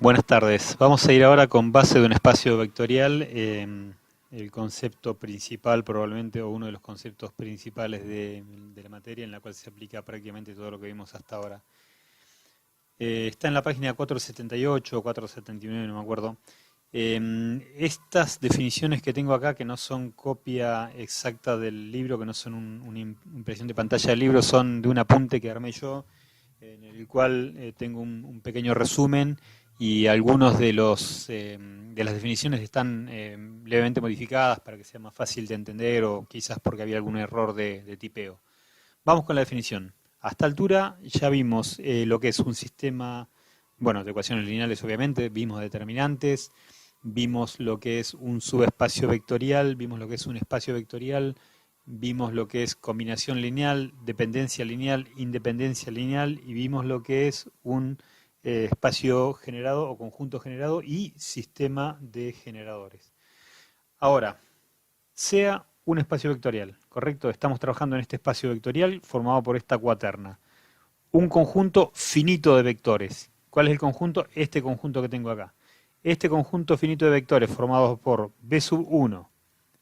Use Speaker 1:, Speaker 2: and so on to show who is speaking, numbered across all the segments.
Speaker 1: Buenas tardes. Vamos a ir ahora con base de un espacio vectorial, el concepto principal probablemente, o uno de los conceptos principales de la materia en la cual se aplica prácticamente todo lo que vimos hasta ahora. Está en la página 478 o 479, no me acuerdo. Estas definiciones que tengo acá, que no son copia exacta del libro, que no son una impresión de pantalla del libro, son de un apunte que armé yo, en el cual tengo un pequeño resumen y algunos de las definiciones están levemente modificadas para que sea más fácil de entender o quizás porque había algún error de tipeo. Vamos con la definición. A esta altura ya vimos lo que es un sistema, bueno, de ecuaciones lineales obviamente, vimos determinantes, vimos lo que es un subespacio vectorial, vimos lo que es un espacio vectorial, vimos lo que es combinación lineal, dependencia lineal, independencia lineal y vimos lo que es un espacio generado o conjunto generado y sistema de generadores. Ahora, sea un espacio vectorial, ¿correcto? Estamos trabajando en este espacio vectorial formado por esta cuaterna. Un conjunto finito de vectores. ¿Cuál es el conjunto? Este conjunto que tengo acá. Este conjunto finito de vectores formados por B sub 1,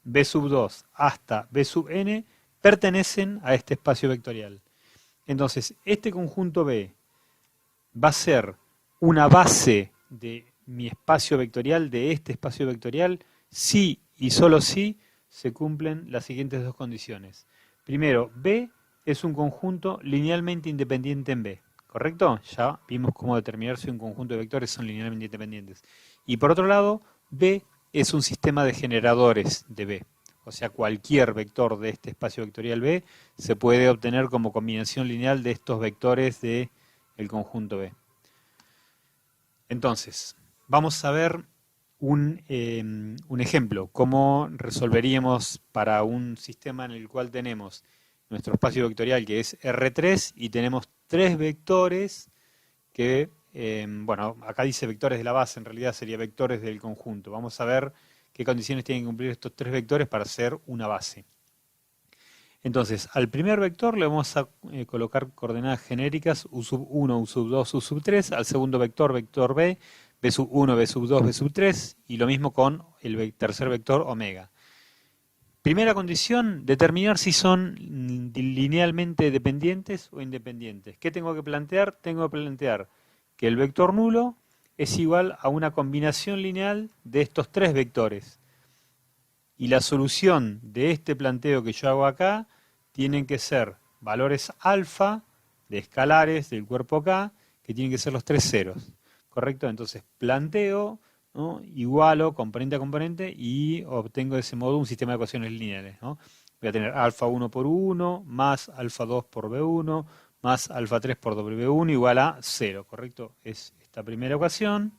Speaker 1: B sub 2 hasta B sub n pertenecen a este espacio vectorial. Entonces, este conjunto B va a ser una base de mi espacio vectorial, de este espacio vectorial, si y solo si se cumplen las siguientes dos condiciones. Primero, B es un conjunto linealmente independiente en B, ¿correcto? Ya vimos cómo determinar si un conjunto de vectores son linealmente independientes. Y por otro lado, B es un sistema de generadores de B. O sea, cualquier vector de este espacio vectorial B se puede obtener como combinación lineal de estos vectores del conjunto B. Entonces, vamos a ver un ejemplo, cómo resolveríamos para un sistema en el cual tenemos nuestro espacio vectorial que es R3 y tenemos tres vectores que, bueno, acá dice vectores de la base, en realidad sería vectores del conjunto. Vamos a ver qué condiciones tienen que cumplir estos tres vectores para ser una base. Entonces, al primer vector le vamos a colocar coordenadas genéricas U sub 1, U sub 2, U sub 3. Al segundo vector, vector B, B sub 1, B sub 2, B sub 3. Y lo mismo con el tercer vector omega. Primera condición, determinar si son linealmente dependientes o independientes. ¿Qué tengo que plantear? Tengo que plantear que el vector nulo es igual a una combinación lineal de estos tres vectores. Y la solución de este planteo que yo hago acá tienen que ser valores alfa de escalares del cuerpo K, que tienen que ser los tres ceros. ¿Correcto? Entonces planteo, ¿no? Igualo componente a componente y obtengo de ese modo un sistema de ecuaciones lineales, ¿no? Voy a tener alfa 1 por 1 más alfa 2 por B1 más alfa 3 por W1 igual a 0. ¿Correcto? Es esta primera ecuación.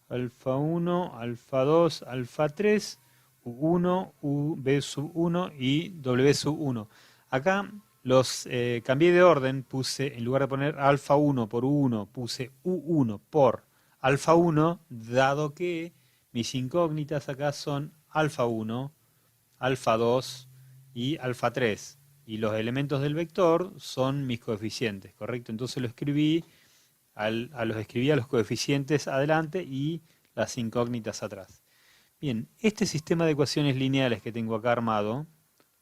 Speaker 1: Alfa 1, alfa 2, alfa 3. U1, B sub 1 y W sub 1. Acá los cambié de orden, puse, en lugar de poner alfa 1 por U1, puse U1 por alfa 1, dado que mis incógnitas acá son alfa 1, alfa 2 y alfa 3. Y los elementos del vector son mis coeficientes, ¿correcto? Entonces los escribí a los coeficientes adelante y las incógnitas atrás. Bien, este sistema de ecuaciones lineales que tengo acá armado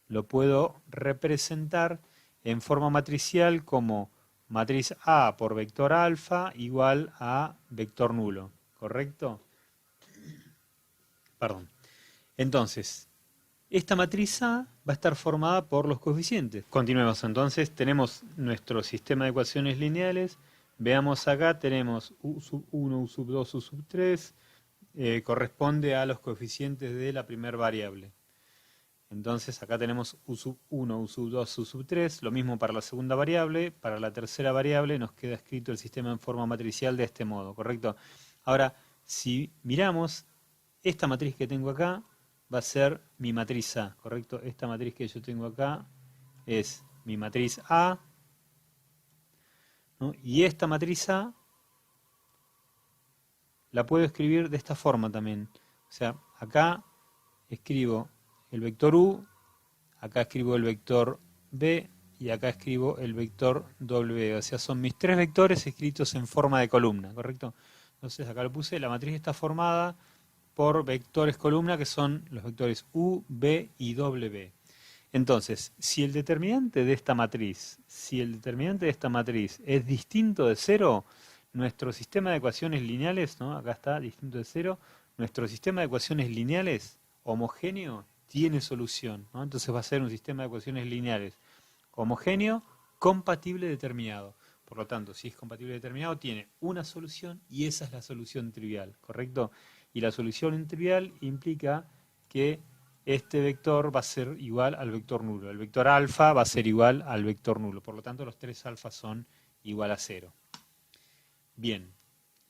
Speaker 1: lo puedo representar en forma matricial como matriz A por vector alfa igual a vector nulo, ¿correcto? Perdón. Entonces, esta matriz A va a estar formada por los coeficientes. Continuemos entonces, tenemos nuestro sistema de ecuaciones lineales. Veamos acá, tenemos U sub 1, U sub 2, U sub 3, corresponde a los coeficientes de la primera variable. Entonces acá tenemos U sub 1, U sub 2, U sub 3, lo mismo para la segunda variable, para la tercera variable nos queda escrito el sistema en forma matricial de este modo, ¿correcto? Ahora, si miramos, esta matriz que tengo acá va a ser mi matriz A, ¿correcto? Esta matriz que yo tengo acá es mi matriz A, ¿no? Y esta matriz A la puedo escribir de esta forma también. O sea, acá escribo el vector U, acá escribo el vector B y acá escribo el vector W. O sea, son mis tres vectores escritos en forma de columna, ¿correcto? Entonces acá lo puse, la matriz está formada por vectores columna que son los vectores U, B y W. Entonces, si el determinante de esta matriz, es distinto de cero, nuestro sistema de ecuaciones lineales, ¿no? Acá está, distinto de cero, nuestro sistema de ecuaciones lineales homogéneo tiene solución, ¿no? Entonces va a ser un sistema de ecuaciones lineales homogéneo, compatible determinado. Por lo tanto, si es compatible determinado, tiene una solución y esa es la solución trivial, ¿correcto? Y la solución trivial implica que este vector va a ser igual al vector nulo. El vector alfa va a ser igual al vector nulo. Por lo tanto, los tres alfas son igual a 0. Bien,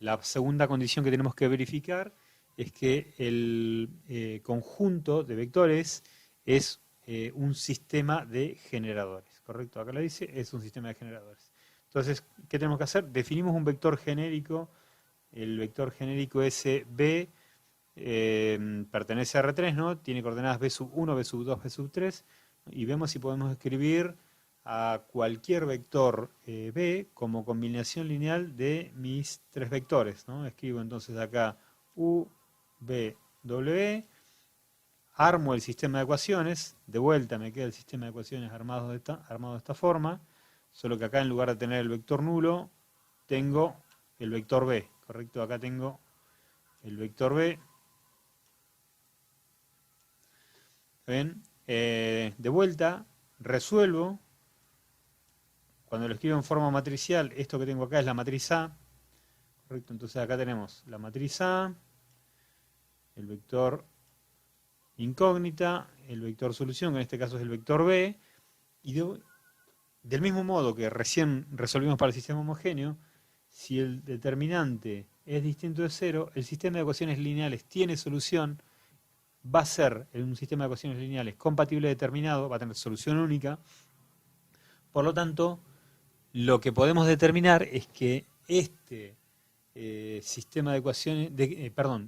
Speaker 1: la segunda condición que tenemos que verificar es que el conjunto de vectores es un sistema de generadores. ¿Correcto? Acá lo dice, es un sistema de generadores. Entonces, ¿qué tenemos que hacer? Definimos un vector genérico. El vector genérico SB pertenece a R3, ¿no? Tiene coordenadas B sub 1, B sub 2, B sub 3, y vemos si podemos escribir a cualquier vector B como combinación lineal de mis tres vectores, ¿no? Escribo entonces acá U, B, W, armo el sistema de ecuaciones, de vuelta me queda el sistema de ecuaciones armado de esta forma, solo que acá en lugar de tener el vector nulo, tengo el vector B, ¿correcto? Acá tengo el vector B. ¿Ven? De vuelta, resuelvo. Cuando lo escribo en forma matricial, esto que tengo acá es la matriz A. ¿Correcto? Entonces acá tenemos la matriz A, el vector incógnita, el vector solución, que en este caso es el vector B. Y del mismo modo que recién resolvimos para el sistema homogéneo, si el determinante es distinto de cero, el sistema de ecuaciones lineales tiene solución, va a ser un sistema de ecuaciones lineales compatible determinado, va a tener solución única. Por lo tanto, lo que podemos determinar es que este sistema de ecuaciones,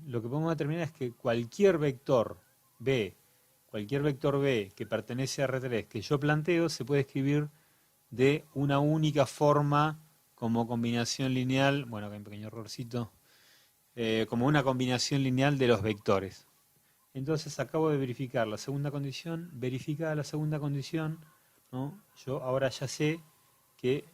Speaker 1: lo que podemos determinar es que cualquier vector B que pertenece a R3 que yo planteo, se puede escribir de una única forma como combinación lineal, bueno, acá hay un pequeño errorcito, como una combinación lineal de los vectores. Entonces acabo de verificar la segunda condición, verificada la segunda condición, ¿no? Yo ahora ya sé que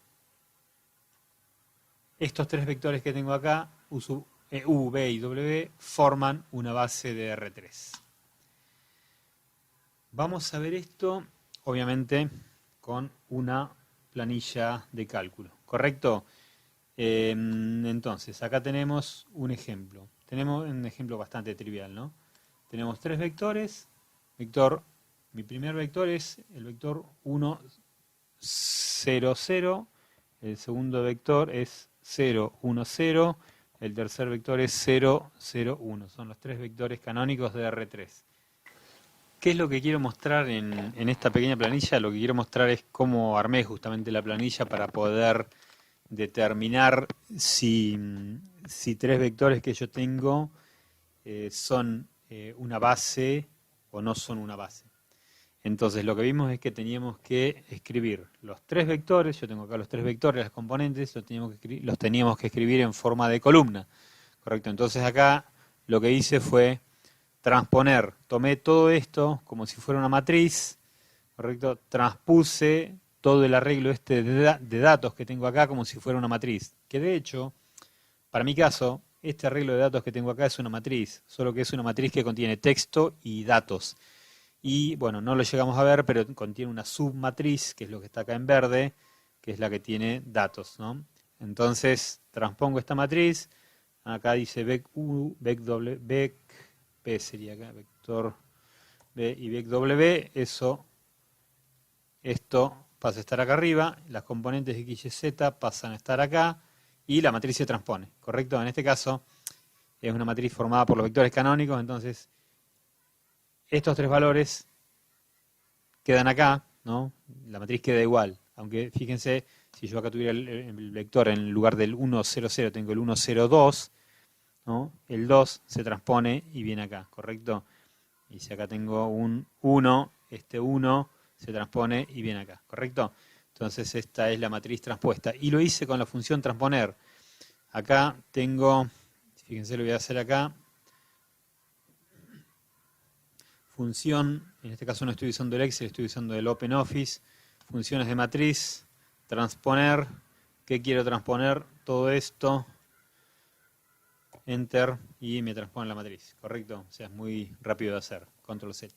Speaker 1: estos tres vectores que tengo acá, U, B y W, forman una base de R3. Vamos a ver esto, obviamente, con una planilla de cálculo, ¿correcto? Entonces, acá tenemos un ejemplo. Tenemos un ejemplo bastante trivial, ¿no? Tenemos tres vectores. Mi primer vector es el vector 1, 0, 0. El segundo vector es 0, 1, 0. El tercer vector es 0, 0, 1. Son los tres vectores canónicos de R3. ¿Qué es lo que quiero mostrar en esta pequeña planilla? Lo que quiero mostrar es cómo armé justamente la planilla para poder determinar si tres vectores que yo tengo son una base o no son una base. Entonces lo que vimos es que teníamos que escribir los tres vectores, yo tengo acá los tres vectores, las componentes, los teníamos que escribir en forma de columna, ¿correcto? Entonces acá lo que hice fue transponer, tomé todo esto como si fuera una matriz, ¿correcto? Transpuse todo el arreglo de datos que tengo acá como si fuera una matriz, que de hecho, para mi caso, este arreglo de datos que tengo acá es una matriz, solo que es una matriz que contiene texto y datos. Y bueno, no lo llegamos a ver, pero contiene una submatriz, que es lo que está acá en verde, que es la que tiene datos, ¿no? Entonces, transpongo esta matriz, acá dice vec U, vec W, vec P sería acá, vector B y vec W, esto pasa a estar acá arriba, las componentes X y Z pasan a estar acá, y la matriz se transpone, ¿correcto? En este caso es una matriz formada por los vectores canónicos, entonces estos tres valores quedan acá, ¿no? La matriz queda igual, aunque fíjense, si yo acá tuviera el vector en lugar del 1, 0, 0, tengo el 1, 0, 2, ¿no? El 2 se transpone y viene acá, ¿correcto? Y si acá tengo un 1, este 1 se transpone y viene acá, ¿correcto? Entonces esta es la matriz transpuesta. Y lo hice con la función transponer. Acá tengo Fíjense, lo voy a hacer acá. Función, en este caso no estoy usando el Excel, estoy usando el OpenOffice. Funciones de matriz, transponer. ¿Qué quiero transponer? Todo esto. Enter y me transpone la matriz, ¿correcto? O sea, es muy rápido de hacer. Control Z.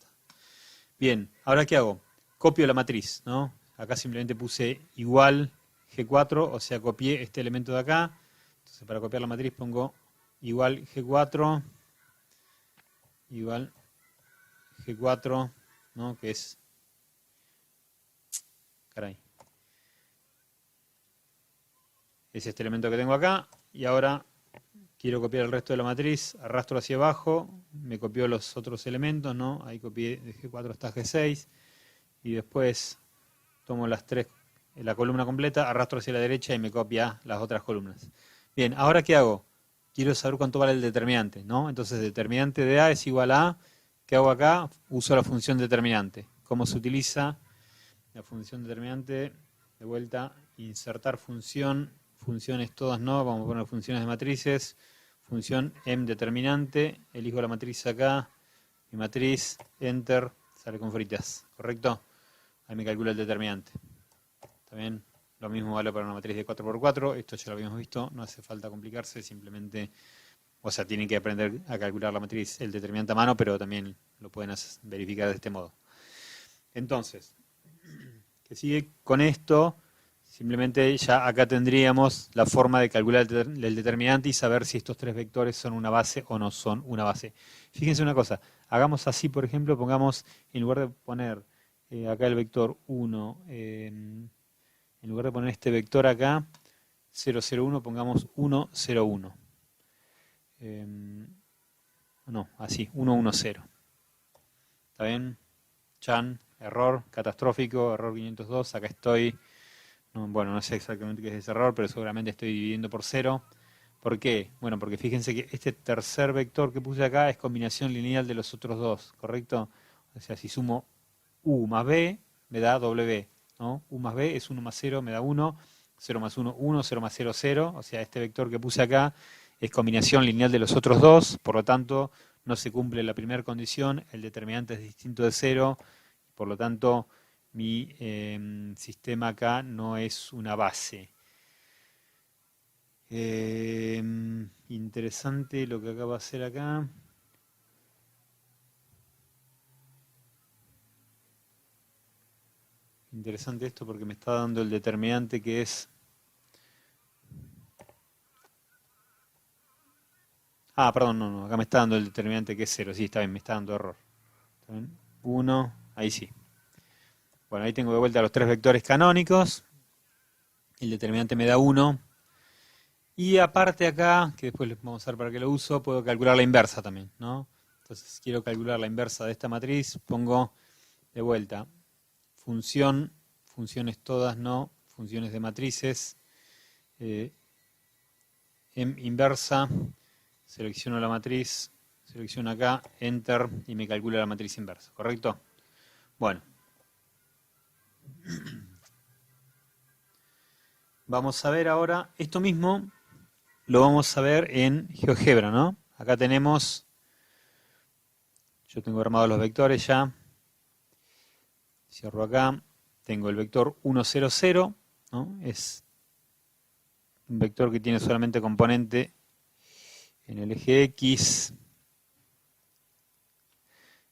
Speaker 1: Bien, ahora ¿qué hago? Copio la matriz, ¿no? Acá simplemente puse igual G4, o sea, copié este elemento de acá. Entonces, para copiar la matriz pongo igual G4, igual G4, ¿no? Que es... Caray. Es este elemento que tengo acá. Y ahora quiero copiar el resto de la matriz. Arrastro hacia abajo. Me copió los otros elementos, ¿no? Ahí copié de G4 hasta G6. Y después tomo las tres, la columna completa, arrastro hacia la derecha y me copia las otras columnas. Bien, ¿ahora qué hago? Quiero saber cuánto vale el determinante, ¿no? Entonces, determinante de A es igual a... ¿Qué hago acá? Uso la función determinante. ¿Cómo se utiliza la función determinante? De vuelta, insertar función, funciones todas no, vamos a poner funciones de matrices, función mDeterminante, elijo la matriz acá, mi matriz, enter, sale con fritas, ¿correcto? Ahí me calcula el determinante. También lo mismo vale para una matriz de 4×4, esto ya lo habíamos visto, no hace falta complicarse, simplemente... O sea, tienen que aprender a calcular la matriz, el determinante a mano, pero también lo pueden verificar de este modo. Entonces, que sigue con esto, simplemente ya acá tendríamos la forma de calcular el determinante y saber si estos tres vectores son una base o no son una base. Fíjense una cosa, hagamos así, por ejemplo, pongamos, en lugar de poner acá el vector 1, en lugar de poner este vector acá, 0, 0, 1, pongamos 1, 0, 1. No, así, 1, 1, 0. ¿Está bien? Chan, error, catastrófico, error 502, acá estoy. No, bueno, no sé exactamente qué es ese error, pero seguramente estoy dividiendo por 0. ¿Por qué? Bueno, porque fíjense que este tercer vector que puse acá es combinación lineal de los otros dos, ¿correcto? O sea, si sumo U más B, me da W, ¿no? U más B es 1 más 0, me da 1, 0 más 1, 1, 0 más 0, 0. O sea, este vector que puse acá es combinación lineal de los otros dos, por lo tanto no se cumple la primera condición, el determinante es distinto de 0, por lo tanto mi sistema acá no es una base. Interesante lo que acabo de hacer acá. Interesante esto porque me está dando el determinante que es... Ah, perdón, no, acá me está dando el determinante que es 0, sí, está bien, me está dando error. 1, ahí sí. Bueno, ahí tengo de vuelta los tres vectores canónicos. El determinante me da 1. Y aparte acá, que después les vamos a ver para qué lo uso, puedo calcular la inversa también, ¿no? Entonces, si quiero calcular la inversa de esta matriz, pongo de vuelta función, funciones todas no, funciones de matrices, inversa, selecciono la matriz, selecciono acá, enter, y me calcula la matriz inversa, ¿correcto? Bueno. Vamos a ver ahora, esto mismo lo vamos a ver en GeoGebra, ¿no? Acá tenemos, yo tengo armados los vectores ya, cierro acá, tengo el vector 1, 0, 0, ¿no? Es un vector que tiene solamente componente en el eje X,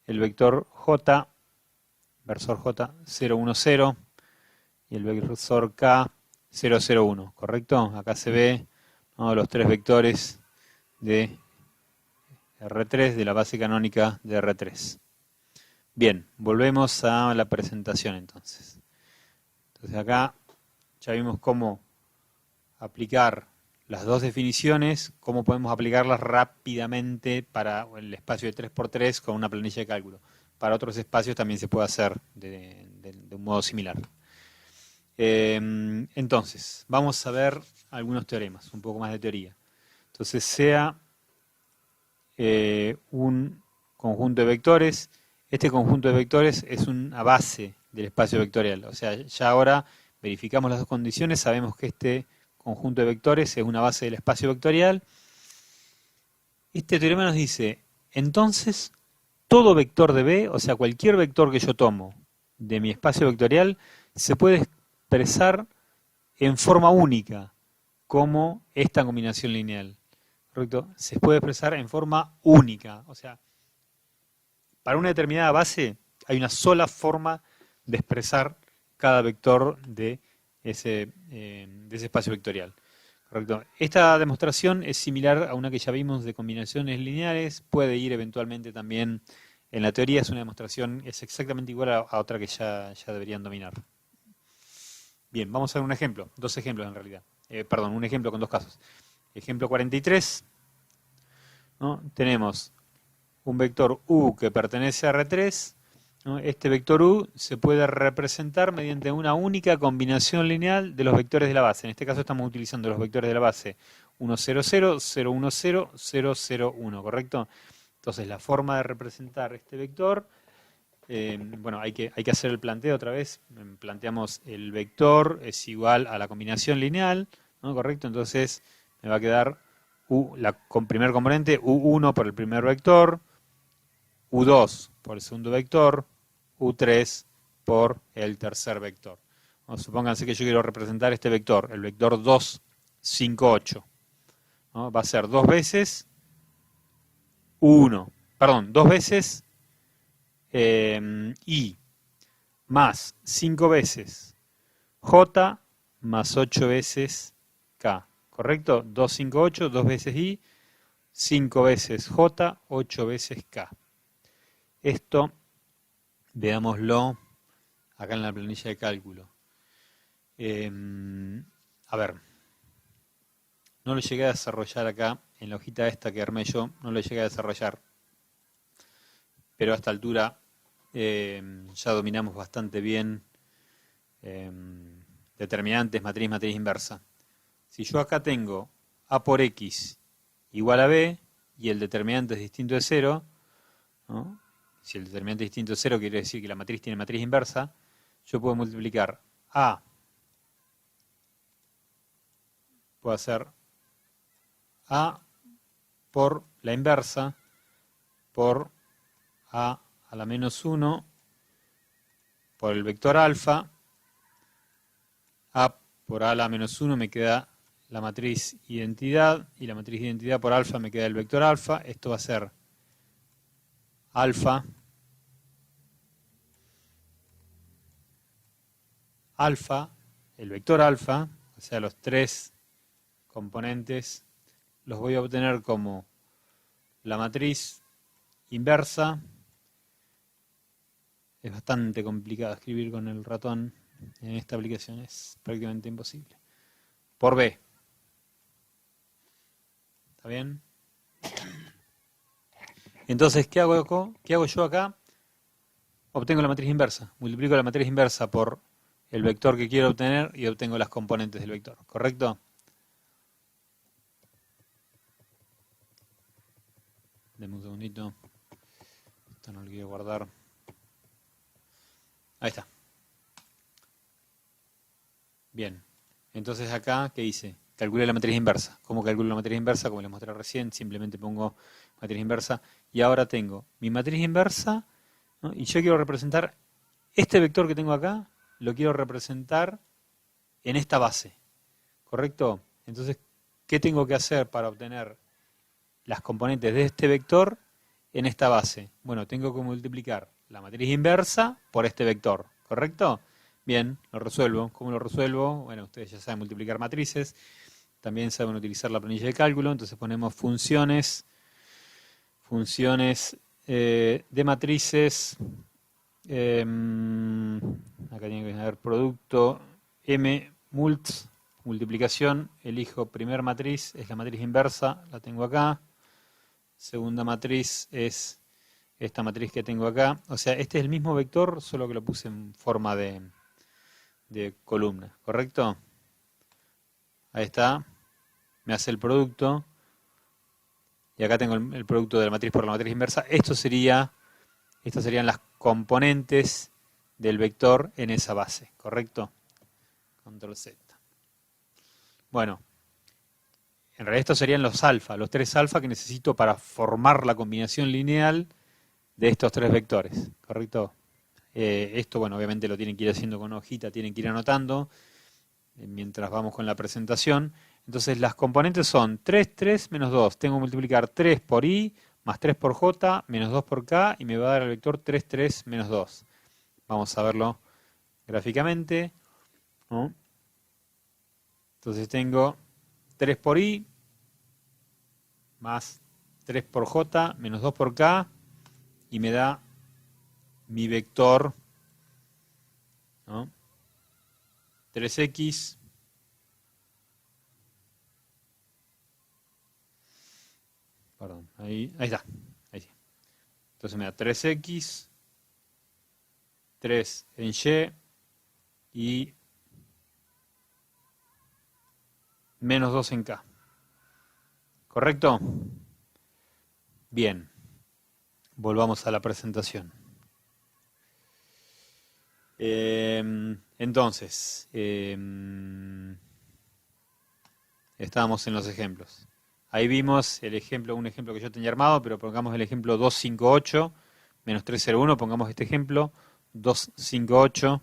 Speaker 1: el vector J, versor J 0, 1, 0, y el versor K 0, 0, 1, ¿correcto? Acá se ve, ¿no?, los tres vectores de R3, de la base canónica de R3. Bien, volvemos a la presentación entonces. Entonces acá ya vimos cómo aplicar las dos definiciones, cómo podemos aplicarlas rápidamente para el espacio de 3×3 con una planilla de cálculo. Para otros espacios también se puede hacer de un modo similar. Entonces, vamos a ver algunos teoremas, un poco más de teoría. Entonces, sea un conjunto de vectores, este conjunto de vectores es una base del espacio vectorial. O sea, ya ahora verificamos las dos condiciones, sabemos que este conjunto de vectores es una base del espacio vectorial. Este teorema nos dice, entonces, todo vector de B, o sea, cualquier vector que yo tomo de mi espacio vectorial, se puede expresar en forma única, como esta combinación lineal. ¿Correcto? Se puede expresar en forma única. O sea, para una determinada base hay una sola forma de expresar cada vector de ese espacio vectorial. ¿Correcto? Esta demostración es similar a una que ya vimos de combinaciones lineales, puede ir eventualmente también en la teoría, es una demostración, es exactamente igual a otra que ya deberían dominar. Bien, vamos a ver un ejemplo, dos ejemplos en realidad. Perdón, un ejemplo con dos casos. Ejemplo 43, ¿no? Tenemos un vector U que pertenece a R3, ¿no? Este vector U se puede representar mediante una única combinación lineal de los vectores de la base. En este caso estamos utilizando los vectores de la base 1, 0, 0, 0, 1, 0, 0, 0, 1, ¿correcto? Entonces la forma de representar este vector, bueno, hay que hacer el planteo otra vez. Planteamos el vector es igual a la combinación lineal, ¿no? ¿Correcto? Entonces me va a quedar primer componente U1 por el primer vector, U2 por el segundo vector, U3 por el tercer vector. Bueno, supónganse que yo quiero representar este vector, el vector 2, 5, 8. ¿No? Va a ser dos veces U1, perdón, dos veces I más 5 veces J más 8 veces K. ¿Correcto? 2, 5, 8, 2 veces I, 5 veces J, 8 veces K. Esto, veámoslo acá en la planilla de cálculo. A ver, no lo llegué a desarrollar acá, en la hojita esta que armé yo, no lo llegué a desarrollar. Pero a esta altura ya dominamos bastante bien determinantes, matriz, matriz inversa. Si yo acá tengo A por X igual a B y el determinante es distinto de 0, ¿no? Si el determinante es distinto de 0 quiere decir que la matriz tiene matriz inversa, yo puedo multiplicar A, puedo hacer A por la inversa por A a la menos 1 por el vector alfa, A por A a la menos 1 me queda la matriz identidad, y la matriz identidad por alfa me queda el vector alfa. Esto va a ser alfa, el vector alfa, o sea, los tres componentes, los voy a obtener como la matriz inversa. Es bastante complicado escribir con el ratón en esta aplicación, es prácticamente imposible. Por B. ¿Está bien? Entonces, ¿qué hago yo acá? Obtengo la matriz inversa. Multiplico la matriz inversa por el vector que quiero obtener y obtengo las componentes del vector. ¿Correcto? Deme un segundito. Esto no lo quiero guardar. Ahí está. Bien. Entonces acá, ¿qué hice? Calculé la matriz inversa. ¿Cómo calculo la matriz inversa? Como les mostré recién, simplemente pongo matriz inversa. Y ahora tengo mi matriz inversa, ¿no? Y yo quiero representar este vector que tengo acá, lo quiero representar en esta base. ¿Correcto? Entonces, ¿qué tengo que hacer para obtener las componentes de este vector en esta base? Bueno, tengo que multiplicar la matriz inversa por este vector. ¿Correcto? Bien, lo resuelvo. ¿Cómo lo resuelvo? Bueno, ustedes ya saben multiplicar matrices. También saben utilizar la planilla de cálculo. Entonces ponemos funciones de matrices. Acá tiene que haber producto M multiplicación. Elijo primer matriz, es la matriz inversa, la tengo acá. Segunda matriz es esta matriz que tengo acá. O sea, este es el mismo vector, solo que lo puse en forma de columna, ¿correcto? Ahí está. Me hace el producto. Y acá tengo el producto de la matriz por la matriz inversa. Estas serían las componentes del vector en esa base, ¿correcto? Control Z. Bueno, en realidad estos serían los alfa, los 3 alfa que necesito para formar la combinación lineal de estos 3 vectores, ¿correcto? Esto, bueno, obviamente lo tienen que ir haciendo con hojita, tienen que ir anotando mientras vamos con la presentación. Entonces las componentes son 3, 3, menos 2. Tengo que multiplicar 3 por i, más 3 por j, menos 2 por k, y me va a dar el vector 3, 3, menos 2. Vamos a verlo gráficamente, ¿no? Entonces tengo 3 por i, más 3 por j, menos 2 por k, y me da mi vector, ¿no? 3x perdón, ahí está, ahí sí. Entonces me da 3x, 3 en y menos 2 en k. ¿Correcto? Bien, volvamos a la presentación. Entonces, estábamos en los ejemplos. Ahí vimos el ejemplo, un ejemplo que yo tenía armado, pero pongamos el ejemplo 258 menos 301, pongamos este ejemplo 258,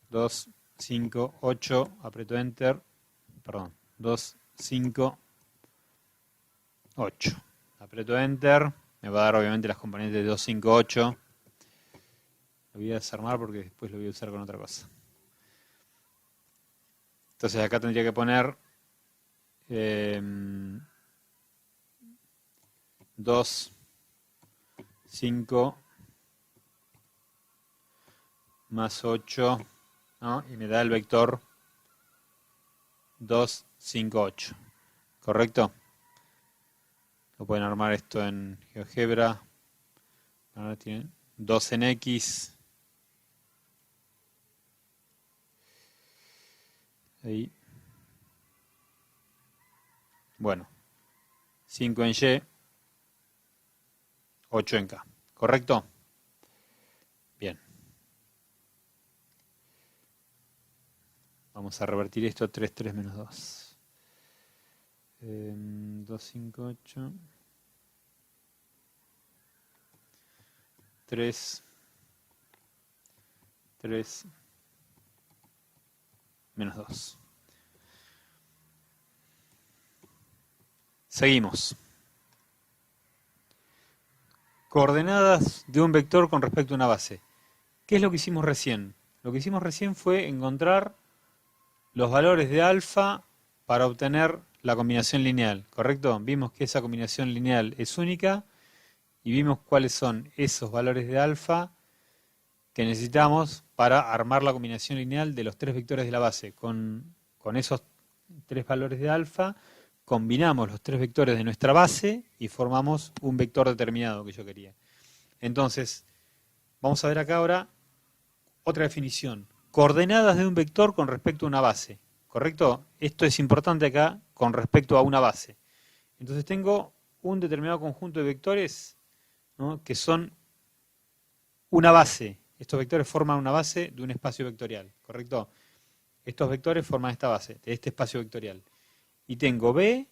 Speaker 1: 258, aprieto Enter, perdón, 258, aprieto Enter, me va a dar obviamente las componentes de 258. Lo voy a desarmar porque después lo voy a usar con otra cosa. Entonces acá tendría que poner 2, 5 más 8, ¿no? Y me da el vector 2, 5, 8. ¿Correcto? Lo pueden armar esto en GeoGebra. Ahora tienen 2 en X. Ahí. Bueno. 5 en Y. 8 en K. ¿Correcto? Bien. Vamos a revertir esto. 3, 3 menos 2. 2, 5, 8. 3, 3, menos 2. Seguimos. Coordenadas de un vector con respecto a una base. ¿Qué es lo que hicimos recién? Lo que hicimos recién fue encontrar los valores de alfa para obtener la combinación lineal, ¿correcto? Vimos que esa combinación lineal es única y vimos cuáles son esos valores de alfa que necesitamos para armar la combinación lineal de los 3 vectores de la base. Con esos 3 valores de alfa combinamos los 3 vectores de nuestra base y formamos un vector determinado que yo quería. Entonces, vamos a ver acá ahora otra definición. Coordenadas de un vector con respecto a una base. ¿Correcto? Esto es importante acá con respecto a una base. Entonces tengo un determinado conjunto de vectores, ¿no?, que son una base. Estos vectores forman una base de un espacio vectorial. ¿Correcto? Estos vectores forman esta base, de este espacio vectorial. Y tengo B,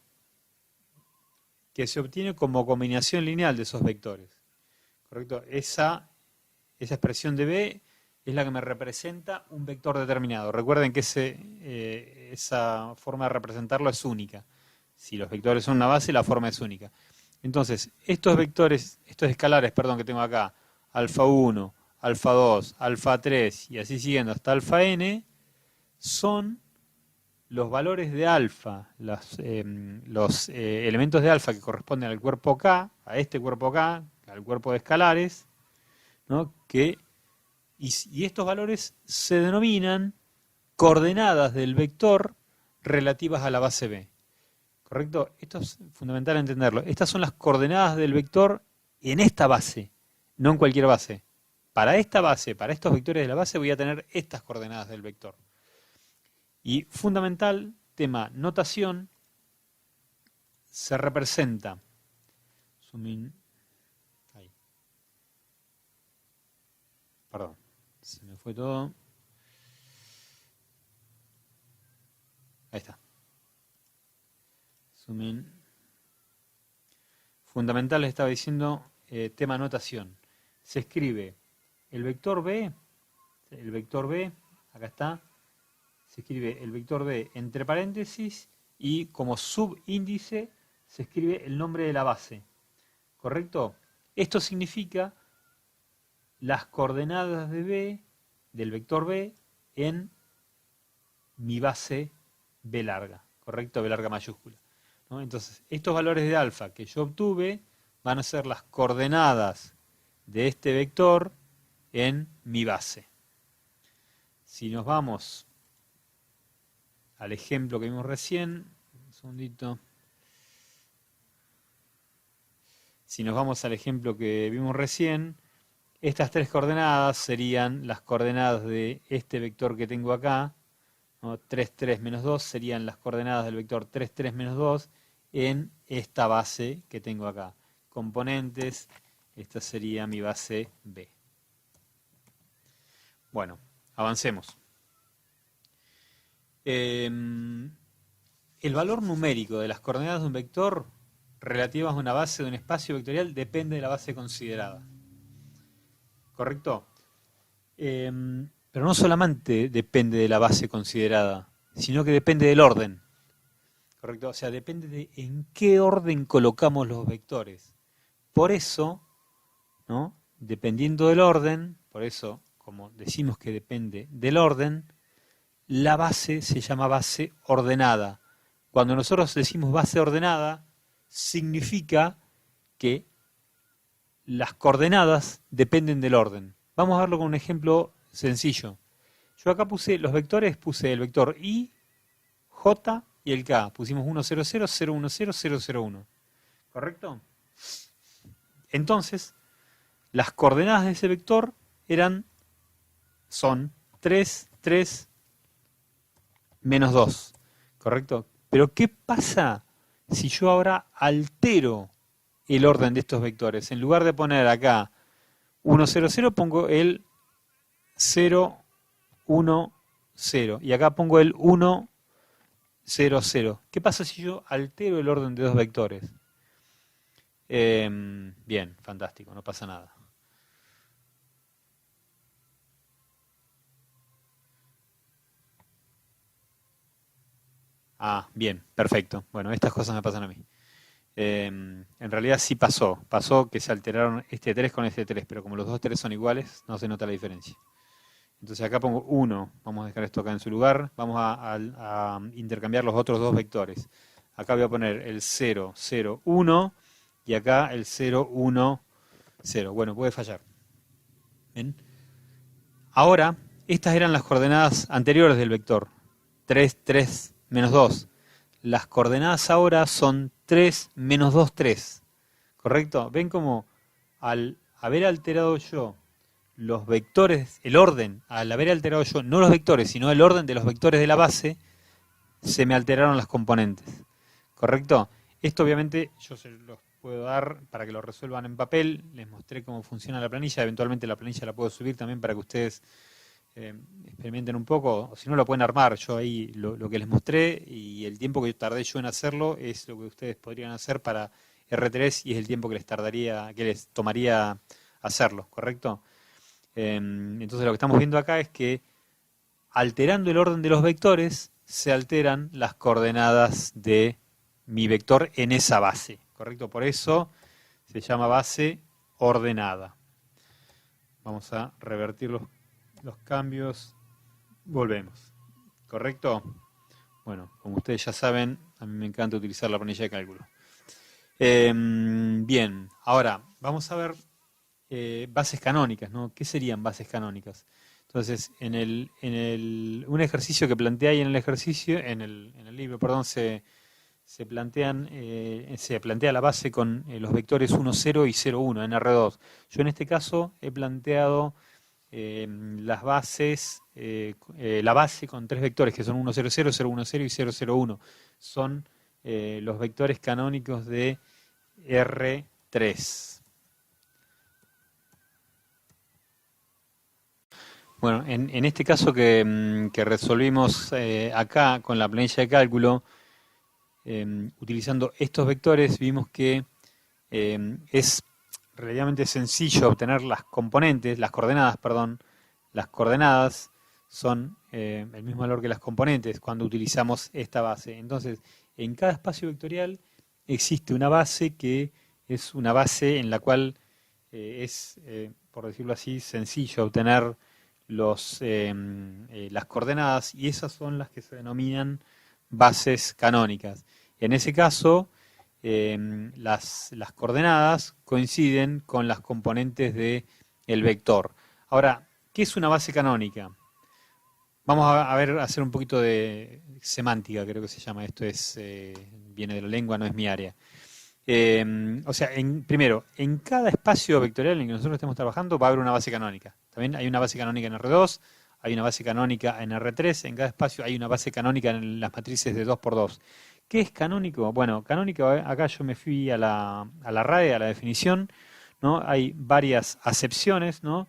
Speaker 1: que se obtiene como combinación lineal de esos vectores. ¿Correcto? Esa expresión de B es la que me representa un vector determinado. Recuerden que esa forma de representarlo es única. Si los vectores son una base, la forma es única. Entonces, estos vectores, estos escalares, perdón, que tengo acá, alfa 1, alfa 2, alfa 3 y así siguiendo hasta alfa n, son los valores de alfa, los elementos de alfa que corresponden al cuerpo K, a este cuerpo K, al cuerpo de escalares, ¿no?, y estos valores se denominan coordenadas del vector relativas a la base B. ¿Correcto? Esto es fundamental entenderlo. Estas son las coordenadas del vector en esta base, no en cualquier base. Para esta base, para estos vectores de la base, voy a tener estas coordenadas del vector. Y fundamental, tema notación, se representa. Zoom in. Ahí. Perdón, se me fue todo. Ahí está. Zoom in. Fundamental, les estaba diciendo, tema notación. Se escribe el vector B, acá está, se escribe el vector B entre paréntesis y como subíndice se escribe el nombre de la base. ¿Correcto? Esto significa las coordenadas de B, del vector B, en mi base B larga. ¿Correcto? B larga mayúscula, ¿no? Entonces, estos valores de alfa que yo obtuve van a ser las coordenadas de este vector en mi base. Si nos vamos al ejemplo que vimos recién, un segundito. Si nos vamos al ejemplo que vimos recién, estas tres coordenadas serían las coordenadas de este vector que tengo acá, ¿no? 3, 3, menos 2 serían las coordenadas del vector 3, 3, menos 2 en esta base que tengo acá. Componentes, esta sería mi base B. Bueno, avancemos. El valor numérico de las coordenadas de un vector relativas a una base de un espacio vectorial depende de la base considerada. ¿Correcto? Pero no solamente depende de la base considerada, sino que depende del orden. ¿Correcto? O sea, depende de en qué orden colocamos los vectores. Por eso, ¿no? Dependiendo del orden, por eso, como decimos que depende del orden, la base se llama base ordenada. Cuando nosotros decimos base ordenada, significa que las coordenadas dependen del orden. Vamos a verlo con un ejemplo sencillo. Yo acá puse los vectores, puse el vector I, J y el K. Pusimos 1, 0, 0, 0, 1, 0, 0, 0, 1. ¿Correcto? Entonces, las coordenadas de ese vector son 3, 3, menos 2. ¿Correcto? Pero ¿qué pasa si yo ahora altero el orden de estos vectores? En lugar de poner acá 1, 0, 0, pongo el 0, 1, 0. Y acá pongo el 1, 0, 0. ¿Qué pasa si yo altero el orden de dos vectores? Bien, fantástico, no pasa nada. Ah, bien, perfecto. Bueno, estas cosas me pasan a mí. En realidad sí pasó que se alteraron este 3 con este 3, pero como los dos 3 son iguales, no se nota la diferencia. Entonces acá pongo 1, vamos a dejar esto acá en su lugar, vamos a intercambiar los otros dos vectores. Acá voy a poner el 0, 0, 1 y acá el 0, 1, 0. Bueno, puede fallar. ¿Ven? Ahora, estas eran las coordenadas anteriores del vector. 3, 3, menos 2. Las coordenadas ahora son 3, menos 2, 3. ¿Correcto? ¿Ven cómo al haber alterado yo los vectores, el orden, al haber alterado yo no los vectores, sino el orden de los vectores de la base, se me alteraron las componentes? ¿Correcto? Esto obviamente yo se los puedo dar para que lo resuelvan en papel. Les mostré cómo funciona la planilla. Eventualmente la planilla la puedo subir también para que ustedes experimenten un poco, o si no lo pueden armar. Yo ahí lo que les mostré y el tiempo que tardé yo en hacerlo es lo que ustedes podrían hacer para R3 y es el tiempo que les tomaría hacerlo, ¿correcto? Entonces lo que estamos viendo acá es que alterando el orden de los vectores se alteran las coordenadas de mi vector en esa base, ¿correcto? Por eso se llama base ordenada. Vamos a revertir los cambios. Volvemos. ¿Correcto? Bueno, como ustedes ya saben, a mí me encanta utilizar la planilla de cálculo. Bien, ahora vamos a ver bases canónicas, ¿no? ¿Qué serían bases canónicas? Entonces, un ejercicio que plantea ahí en el libro, perdón, se plantea la base con los vectores 1, 0 y 0, 1 en R2. Yo en este caso he planteado las bases, la base con tres vectores que son 1, 0, 0, 0, 1, 0 y 0, 0, 1. Son los vectores canónicos de R3. Bueno, en este caso que resolvimos acá con la planilla de cálculo, utilizando estos vectores vimos que es relativamente sencillo obtener las componentes, las coordenadas, perdón. Las coordenadas son el mismo valor que las componentes cuando utilizamos esta base. Entonces, en cada espacio vectorial existe una base que es una base en la cual es, por decirlo así, sencillo obtener las coordenadas, y esas son las que se denominan bases canónicas. En ese caso, las coordenadas coinciden con las componentes del vector. Ahora, ¿qué es una base canónica? Vamos a ver, hacer un poquito de semántica, creo que se llama. Esto viene de la lengua, no es mi área. O sea, primero, en cada espacio vectorial en el que nosotros estemos trabajando va a haber una base canónica. También hay una base canónica en R2, hay una base canónica en R3, en cada espacio hay una base canónica en las matrices de 2×2. ¿Qué es canónico? Bueno, canónico, acá yo me fui a la RAE, a la definición, ¿no? Hay varias acepciones, ¿no?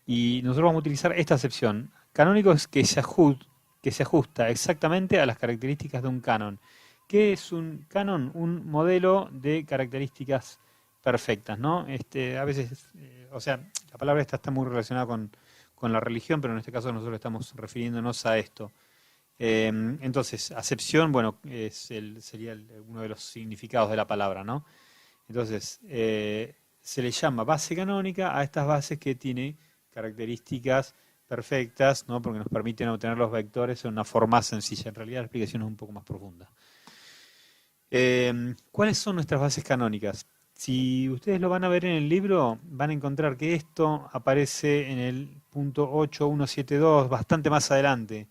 Speaker 1: Y nosotros vamos a utilizar esta acepción. Canónico es que se ajusta exactamente a las características de un canon. ¿Qué es un canon? Un modelo de características perfectas, ¿no? A veces, o sea, la palabra esta está muy relacionada con la religión, pero en este caso nosotros estamos refiriéndonos a esto. Entonces, acepción, bueno, sería uno de los significados de la palabra, ¿no? Entonces, se le llama base canónica a estas bases que tiene características perfectas, ¿no? Porque nos permiten obtener los vectores en una forma más sencilla. En realidad la explicación es un poco más profunda. ¿Cuáles son nuestras bases canónicas? Si ustedes lo van a ver en el libro, van a encontrar que esto aparece en el punto 8172, bastante más adelante.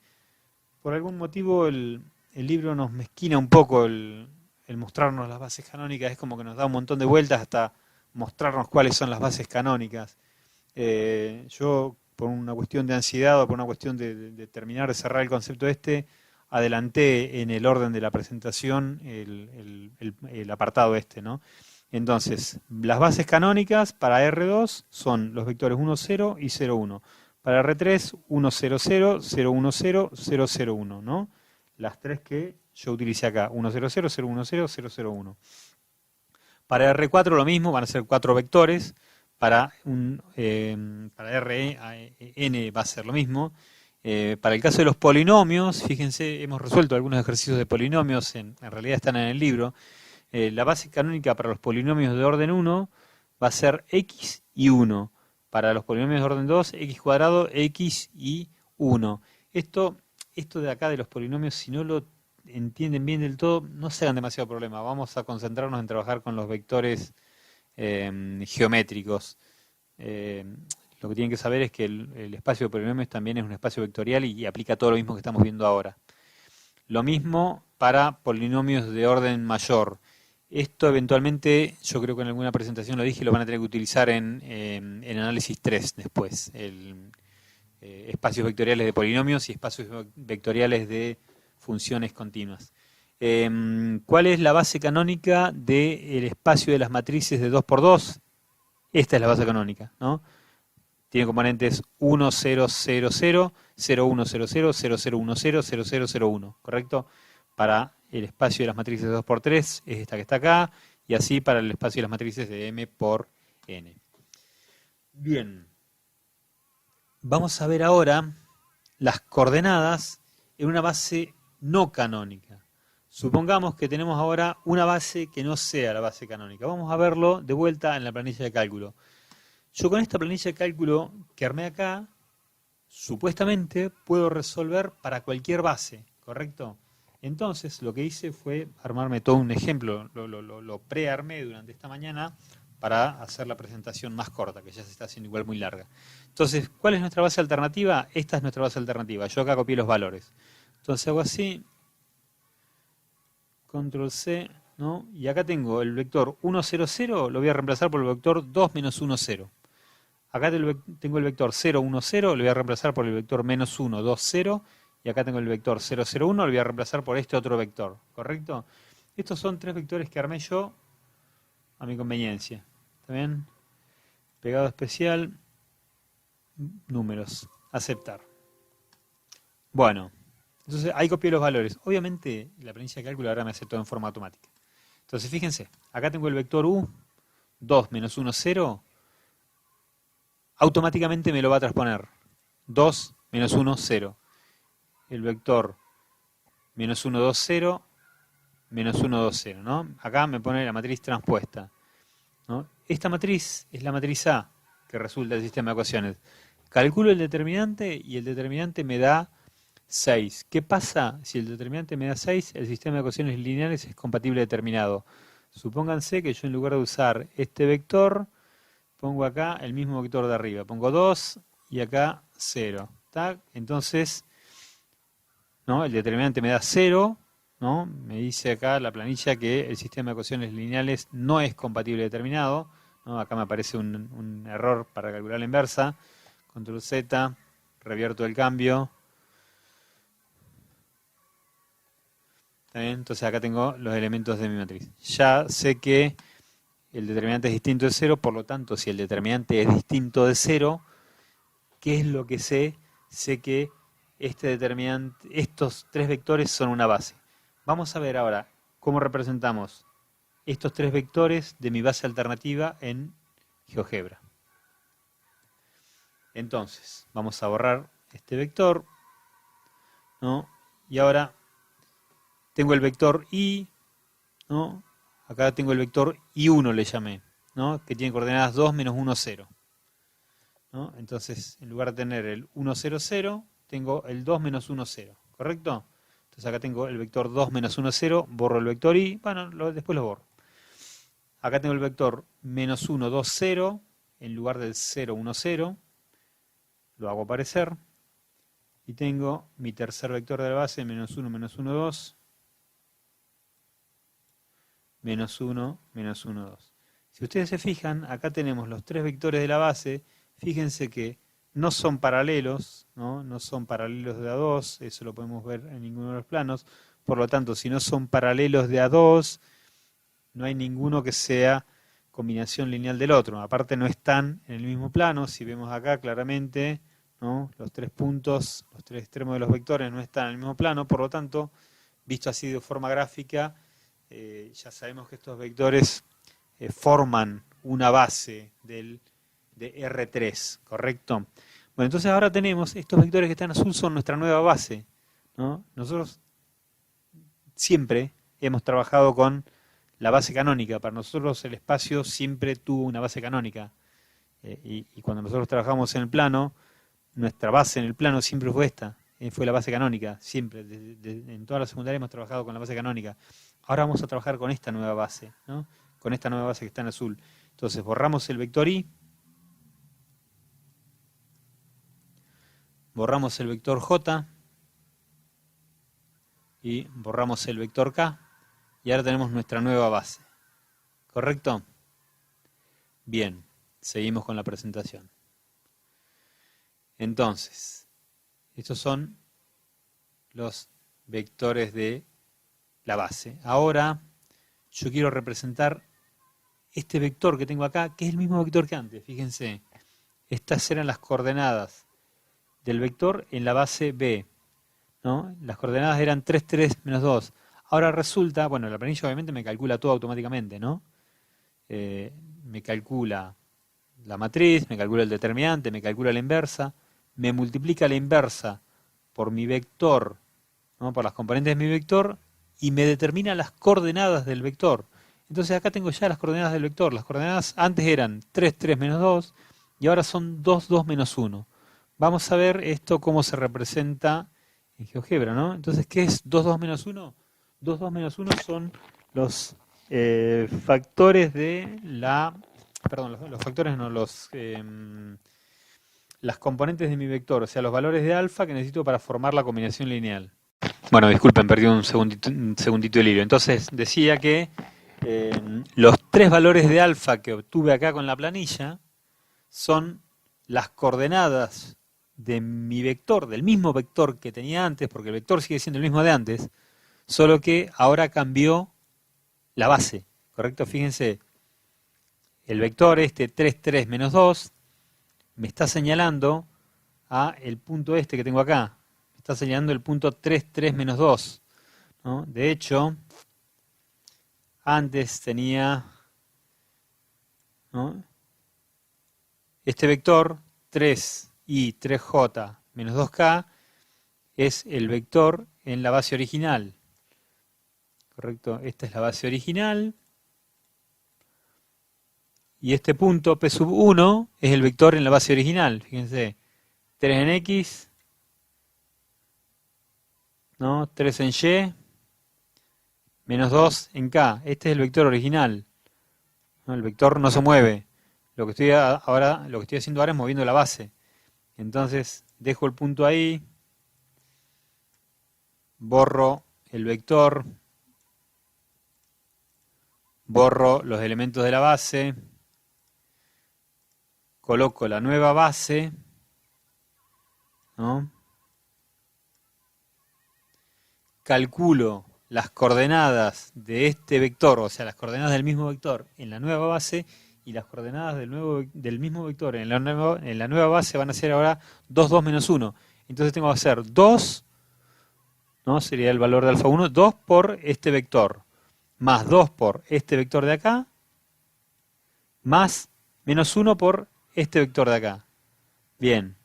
Speaker 1: Por algún motivo el libro nos mezquina un poco el mostrarnos las bases canónicas, es como que nos da un montón de vueltas hasta mostrarnos cuáles son las bases canónicas. Yo, por una cuestión de ansiedad o por una cuestión de terminar de cerrar el concepto adelanté en el orden de la presentación el apartado ¿no? Entonces, las bases canónicas para R2 son los vectores 1, 0 y 0, 1. Para R3, 1, 0, 0, 0, 1, 0, 0, 0, 1, ¿no? Las tres que yo utilicé acá, 1, 0, 0, 0, 1, 0, 0, 0, 1. Para R4 lo mismo, van a ser 4 vectores. Para Rn va a ser lo mismo. Para el caso de los polinomios, fíjense, hemos resuelto algunos ejercicios de polinomios, en realidad están en el libro. La base canónica para los polinomios de orden 1 va a ser x y 1. Para los polinomios de orden 2, x cuadrado, x y 1. Esto de acá de los polinomios, si no lo entienden bien del todo, no se hagan demasiado problema. Vamos a concentrarnos en trabajar con los vectores geométricos. Lo que tienen que saber es que el espacio de polinomios también es un espacio vectorial y aplica todo lo mismo que estamos viendo ahora. Lo mismo para polinomios de orden mayor. Esto eventualmente, yo creo que en alguna presentación lo dije, lo van a tener que utilizar en análisis 3 después. Espacios vectoriales de polinomios y espacios vectoriales de funciones continuas. ¿Cuál es la base canónica del espacio de las matrices de 2×2? Esta es la base canónica, ¿no? Tiene componentes 1, 0, 0, 0, 0, 1, 0, 0, 0, 0, 1, 0, 0, 0, 0, 1, ¿correcto? Para el espacio de las matrices de 2×3 es esta que está acá, y así para el espacio de las matrices de M por N. Bien. Vamos a ver ahora las coordenadas en una base no canónica. Supongamos que tenemos ahora una base que no sea la base canónica. Vamos a verlo de vuelta en la planilla de cálculo. Yo con esta planilla de cálculo que armé acá, supuestamente puedo resolver para cualquier base, ¿correcto? Entonces lo que hice fue armarme todo un ejemplo, lo prearmé durante esta mañana para hacer la presentación más corta, que ya se está haciendo igual muy larga. Entonces, ¿cuál es nuestra base alternativa? Esta es nuestra base alternativa. Yo acá copié los valores. Entonces hago así, control C, ¿no? Y acá tengo el vector 1, 0, 0, lo voy a reemplazar por el vector 2, menos 1, 0. Acá tengo el vector 0, 1, 0, lo voy a reemplazar por el vector menos 1, 2, 0. Y acá tengo el vector 0, 0, 1, lo voy a reemplazar por este otro vector, ¿correcto? Estos son tres vectores que armé yo a mi conveniencia. ¿Está bien? Pegado especial, números, aceptar. Bueno, Entonces ahí copié los valores. Obviamente la planilla de cálculo ahora me hace todo en forma automática. Entonces fíjense, acá tengo el vector u, 2 menos 1, 0. Automáticamente me lo va a transponer. 2 menos 1, 0. El vector menos 1, 2, 0, menos 1, 2, 0, ¿no? Acá me pone la matriz transpuesta, ¿no? Esta matriz es la matriz A que resulta del sistema de ecuaciones. Calculo el determinante y el determinante me da 6. ¿Qué pasa si el determinante me da 6? El sistema de ecuaciones lineales es compatible determinado. Supónganse que yo en lugar de usar este vector, pongo acá el mismo vector de arriba. Pongo 2 y acá 0. ¿Tá? Entonces, ¿no? El determinante me da 0, ¿no? Me dice acá la planilla que el sistema de ecuaciones lineales no es compatible determinado, ¿no? Acá me aparece un error para calcular la inversa. Control Z, revierto el cambio. ¿Está bien? Entonces acá tengo los elementos de mi matriz. Ya sé que el determinante es distinto de 0, por lo tanto, si el determinante es distinto de 0, ¿qué es lo que sé? Sé que este determinante, estos tres vectores son una base. Vamos a ver ahora cómo representamos estos tres vectores de mi base alternativa en GeoGebra. Entonces, vamos a borrar este vector, ¿no? Y ahora tengo el vector i, ¿no? Acá tengo el vector i1, le llamé, ¿no? Que tiene coordenadas 2, menos 1, 0. ¿No? Entonces, en lugar de tener el 1, 0, 0, tengo el 2, menos 1, 0. ¿Correcto? Entonces acá tengo el vector 2, menos 1, 0, borro el vector i, bueno, después lo borro. Acá tengo el vector menos 1, 2, 0, en lugar del 0, 1, 0. Lo hago aparecer. Y tengo mi tercer vector de la base, menos 1, 2. Menos 1, 2. Si ustedes se fijan, acá tenemos los tres vectores de la base. Fíjense que no son paralelos, ¿no? No son paralelos de A2, eso lo podemos ver en ninguno de los planos. Por lo tanto, si no son paralelos de A2, no hay ninguno que sea combinación lineal del otro. Aparte no están en el mismo plano. Si vemos acá claramente, ¿no? Los tres puntos, los tres extremos de los vectores no están en el mismo plano. Por lo tanto, visto así de forma gráfica, ya sabemos que estos vectores forman una base de R3, ¿correcto? Bueno, entonces ahora tenemos, estos vectores que están en azul son nuestra nueva base, ¿no? Nosotros siempre hemos trabajado con la base canónica. Para nosotros el espacio siempre tuvo una base canónica. Y cuando nosotros trabajamos en el plano, nuestra base en el plano siempre fue esta. Fue la base canónica, siempre. En toda la secundaria hemos trabajado con la base canónica. Ahora vamos a trabajar con esta nueva base, ¿no? Con esta nueva base que está en azul. Entonces borramos el vector i, borramos el vector j y borramos el vector k. Y ahora tenemos nuestra nueva base. ¿Correcto? Bien, seguimos con la presentación. Entonces, estos son los vectores de la base. Ahora yo quiero representar este vector que tengo acá, que es el mismo vector que antes. Fíjense, estas eran las coordenadas del vector en la base B, ¿no? Las coordenadas eran 3, 3, menos 2. Ahora resulta, bueno, la planilla obviamente me calcula todo automáticamente, ¿no? Me calcula la matriz, me calcula el determinante, me calcula la inversa, me multiplica la inversa por mi vector, ¿no? Por las componentes de mi vector, y me determina las coordenadas del vector. Entonces acá tengo ya las coordenadas del vector. Las coordenadas antes eran 3, 3, menos 2, y ahora son 2, 2, menos 1. Vamos a ver esto cómo se representa en GeoGebra, ¿no? Entonces, ¿qué es 2, 2, menos 1? 2, 2, menos 1 son los factores de la... Perdón, los factores no, las componentes de mi vector, o sea, los valores de alfa que necesito para formar la combinación lineal. Bueno, disculpen, perdí un segundito el hilo. Entonces, decía que los tres valores de alfa que obtuve acá con la planilla son las coordenadas de mi vector, del mismo vector que tenía antes, porque el vector sigue siendo el mismo de antes, solo que ahora cambió la base, ¿correcto? Fíjense, el vector este 3, 3, menos 2 me está señalando a el punto este que tengo acá. Me está señalando el punto 3, 3 menos 2, ¿no? De hecho, antes tenía, ¿no?, este vector 3i 3j menos 2k es el vector en la base original. ¿Correcto? Esta es la base original. Y este punto P sub 1 es el vector en la base original. Fíjense, 3 en X, ¿no?, 3 en Y, menos 2 en K. Este es el vector original, ¿no? El vector no se mueve. Lo que estoy haciendo ahora es moviendo la base. Entonces, dejo el punto ahí, borro el vector, borro los elementos de la base, coloco la nueva base, ¿no?, calculo las coordenadas de este vector, o sea, las coordenadas del mismo vector en la nueva base, y las coordenadas del mismo vector en la nueva base van a ser ahora 2, 2 menos 1. Entonces tengo que hacer 2, ¿no?, sería el valor de alfa 1, 2 por este vector, más 2 por este vector de acá, más menos 1 por este vector de acá. Bien.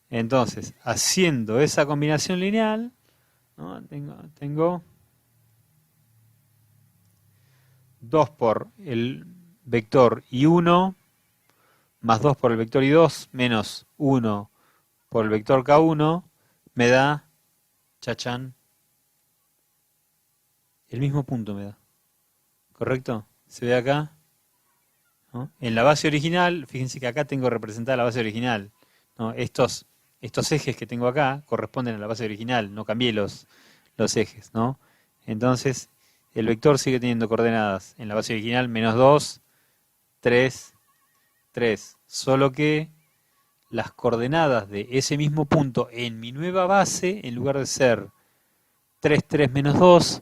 Speaker 1: Entonces, haciendo esa combinación lineal, ¿no?, tengo 2 por el vector I1 más 2 por el vector I2 menos 1 por el vector K1 me da, chachán, el mismo punto me da. ¿Correcto? ¿Se ve acá? ¿No? En la base original, fíjense que acá tengo representada la base original, ¿no? Estos ejes que tengo acá corresponden a la base original, no cambié los ejes, ¿no? Entonces, el vector sigue teniendo coordenadas en la base original, menos 2, 3, 3. Solo que las coordenadas de ese mismo punto en mi nueva base, en lugar de ser 3, 3 menos 2,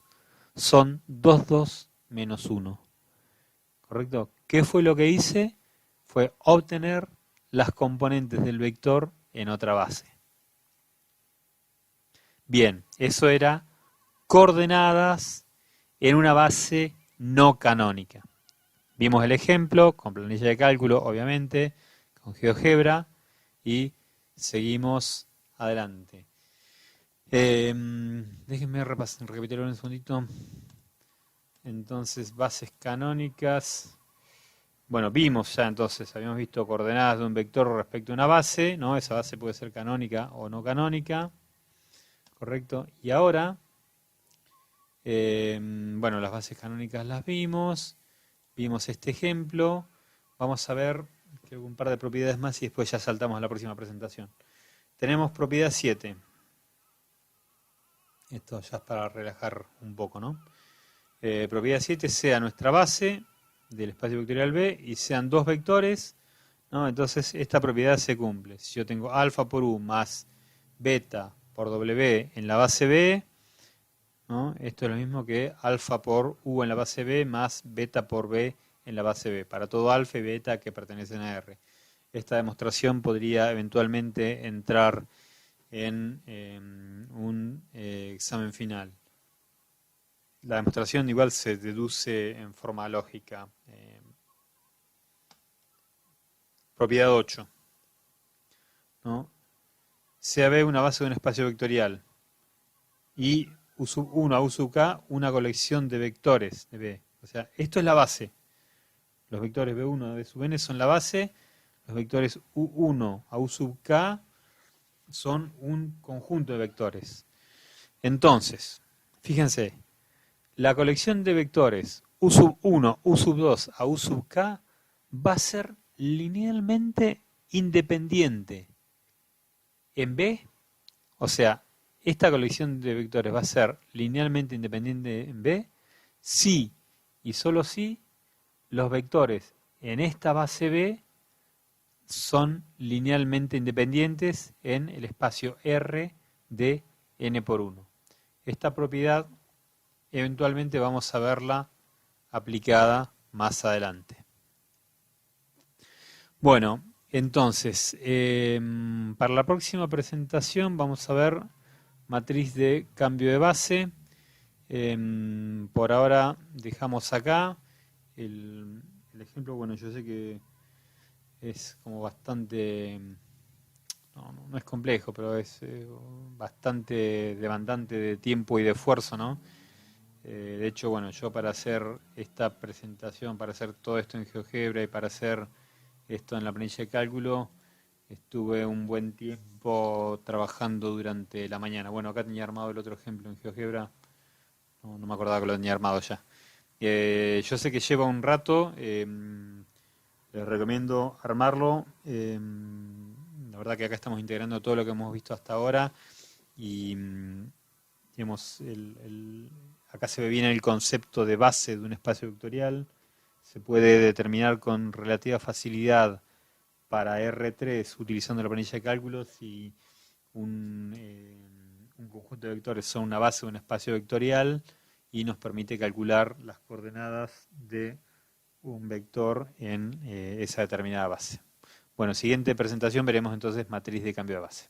Speaker 1: son 2, 2 menos 1. ¿Correcto? ¿Qué fue lo que hice? Fue obtener las componentes del vector en otra base. Bien, eso era coordenadas en una base no canónica. Vimos el ejemplo con planilla de cálculo, obviamente, con GeoGebra, y seguimos adelante. Déjenme repetirlo un segundito. Entonces, bases canónicas. Bueno, vimos ya entonces, habíamos visto coordenadas de un vector respecto a una base, ¿no? Esa base puede ser canónica o no canónica, ¿correcto? Y ahora, bueno, las bases canónicas las vimos este ejemplo, vamos a ver creo que un par de propiedades más y después ya saltamos a la próxima presentación. Tenemos propiedad 7. Esto ya es para relajar un poco, ¿no? Propiedad 7 sea nuestra base del espacio vectorial B y sean dos vectores, ¿no? Entonces esta propiedad se cumple. Si yo tengo alfa por U más beta por W en la base B, ¿no?, esto es lo mismo que alfa por U en la base B más beta por B en la base B, para todo alfa y beta que pertenecen a R. Esta demostración podría eventualmente entrar en un examen final. La demostración igual se deduce en forma lógica. Propiedad 8. ¿No? Sea B una base de un espacio vectorial y U sub 1 a U sub K una colección de vectores de B. O sea, esto es la base. Los vectores B1 a B sub n son la base. Los vectores U1 a U sub K son un conjunto de vectores. Entonces, fíjense, la colección de vectores U sub 1, U sub 2 a U sub K va a ser linealmente independiente en B. O sea, esta colección de vectores va a ser linealmente independiente en B si y solo si los vectores en esta base B son linealmente independientes en el espacio R de n por 1. Esta propiedad eventualmente vamos a verla aplicada más adelante. Bueno, Entonces, para la próxima presentación vamos a ver matriz de cambio de base. Por ahora dejamos acá el ejemplo. Bueno, yo sé que es como bastante, no es complejo, pero es bastante demandante de tiempo y de esfuerzo, ¿no? De hecho, bueno, yo para hacer esta presentación, para hacer todo esto en GeoGebra y para hacer esto en la planilla de cálculo, estuve un buen tiempo trabajando durante la mañana. Bueno, acá tenía armado el otro ejemplo en GeoGebra, no me acordaba que lo tenía armado ya. Yo sé que lleva un rato, les recomiendo armarlo. La verdad que acá estamos integrando todo lo que hemos visto hasta ahora y digamos, acá se ve bien el concepto de base de un espacio vectorial. Se puede determinar con relativa facilidad para R3 utilizando la planilla de cálculo si un conjunto de vectores son una base de un espacio vectorial y nos permite calcular las coordenadas de un vector en esa determinada base. Bueno, siguiente presentación veremos entonces matriz de cambio de base.